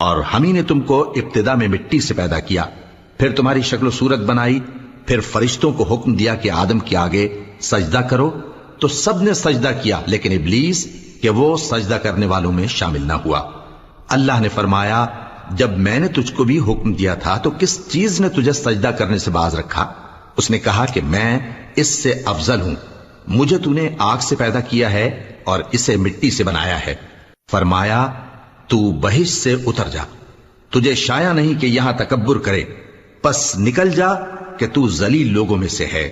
اور ہم ہی نے تم کو ابتدا میں مٹی سے پیدا کیا، پھر تمہاری شکل و صورت بنائی، پھر فرشتوں کو حکم دیا کہ آدم کے آگے سجدہ کرو، تو سب نے سجدہ کیا لیکن ابلیس کہ وہ سجدہ کرنے والوں میں شامل نہ ہوا۔ اللہ نے فرمایا جب میں نے تجھ کو بھی حکم دیا تھا تو کس چیز نے تجھے سجدہ کرنے سے باز رکھا؟ اس نے کہا کہ میں اس سے افضل ہوں، مجھے تو نے آگ سے پیدا کیا ہے اور اسے مٹی سے بنایا ہے۔ فرمایا تو بہشت سے اتر جا، تجھے شایع نہیں کہ یہاں تکبر کرے، پس نکل جا کہ تو ذلیل لوگوں میں سے ہے۔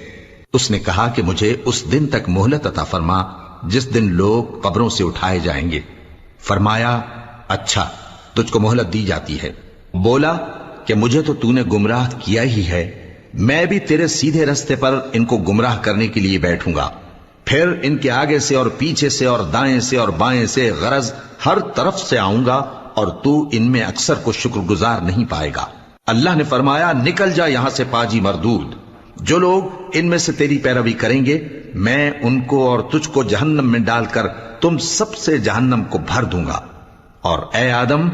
اس نے کہا کہ مجھے اس دن تک مہلت عطا فرما جس دن لوگ قبروں سے اٹھائے جائیں گے۔ فرمایا اچھا، تجھ کو مہلت دی جاتی ہے۔ بولا کہ مجھے تو نے گمراہ کیا ہی ہے، میں بھی تیرے سیدھے رستے پر ان کو گمراہ کرنے کے لیے بیٹھوں گا، پھر ان کے آگے سے اور پیچھے سے اور دائیں سے اور بائیں سے غرض ہر طرف سے آؤں گا، اور تو ان میں اکثر کو شکر گزار نہیں پائے گا۔ اللہ نے فرمایا نکل جا یہاں سے پاجی مردود، جو لوگ ان میں سے تیری پیروی کریں گے میں ان کو اور تجھ کو جہنم میں ڈال کر تم سب سے جہنم کو بھر دوں گا۔ اور اے آدم،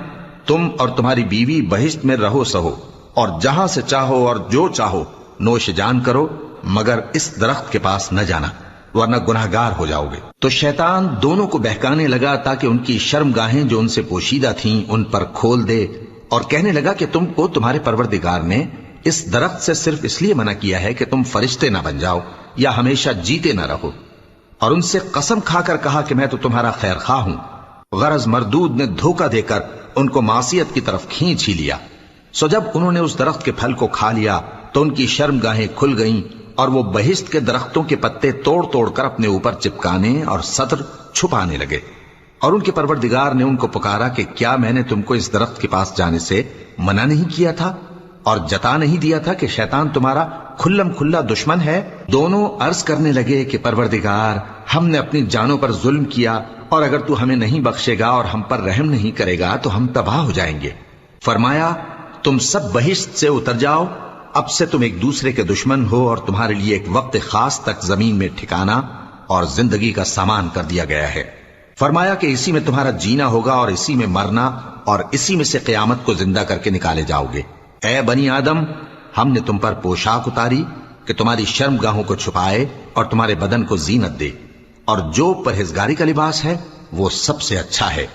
تم اور تمہاری بیوی بہشت میں رہو سہو، اور جہاں سے چاہو اور جو چاہو نوش جان کرو، مگر اس درخت کے پاس نہ جانا ورنہ گناہگار ہو جاؤ گے۔ تو شیطان دونوں کو بہکانے لگا تاکہ ان کی شرمگاہیں جو ان سے پوشیدہ تھیں ان پر کھول دے، اور کہنے لگا کہ تم کو تمہارے پروردگار نے اس درخت سے صرف اس لیے منع کیا ہے کہ تم فرشتے نہ بن جاؤ یا ہمیشہ جیتے نہ رہو، اور ان سے قسم کھا کر کہا کہ میں تو تمہارا خیر خواہ ہوں۔ غرض مردود نے دھوکہ دے کر ان کو معصیت کی طرف کھینچ ہی لیا۔ سو جب انہوں نے اس درخت کے پھل کو کھا لیا تو ان کی شرمگاہیں کھل گئیں، اور وہ بہشت کے درختوں کے پتے توڑ توڑ کر اپنے اوپر چپکانے اور سطر چھپانے لگے۔ اور ان کے پروردگار نے ان کو پکارا کہ کیا میں نے تم کو اس درخت کے پاس جانے سے منع نہیں کیا تھا اور جتا نہیں دیا تھا کہ شیطان تمہارا کھلم کھلا دشمن ہے؟ دونوں عرض کرنے لگے کہ پروردگار، ہم نے اپنی جانوں پر ظلم کیا، اور اگر تو ہمیں نہیں بخشے گا اور ہم پر رحم نہیں کرے گا تو ہم تباہ ہو جائیں گے۔ فرمایا تم سب بہشت سے اتر جاؤ، اب سے تم ایک دوسرے کے دشمن ہو، اور تمہارے لیے ایک وقت خاص تک زمین میں ٹھکانا اور زندگی کا سامان کر دیا گیا ہے۔ فرمایا کہ اسی میں تمہارا جینا ہوگا اور اسی میں مرنا، اور اسی میں سے قیامت کو زندہ کر کے نکالے جاؤ گے۔ اے بنی آدم، ہم نے تم پر پوشاک اتاری کہ تمہاری شرمگاہوں کو چھپائے اور تمہارے بدن کو زینت دے، اور جو پرہیزگاری کا لباس ہے وہ سب سے اچھا ہے۔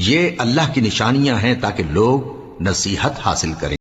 یہ اللہ کی نشانیاں ہیں تاکہ لوگ نصیحت حاصل کریں۔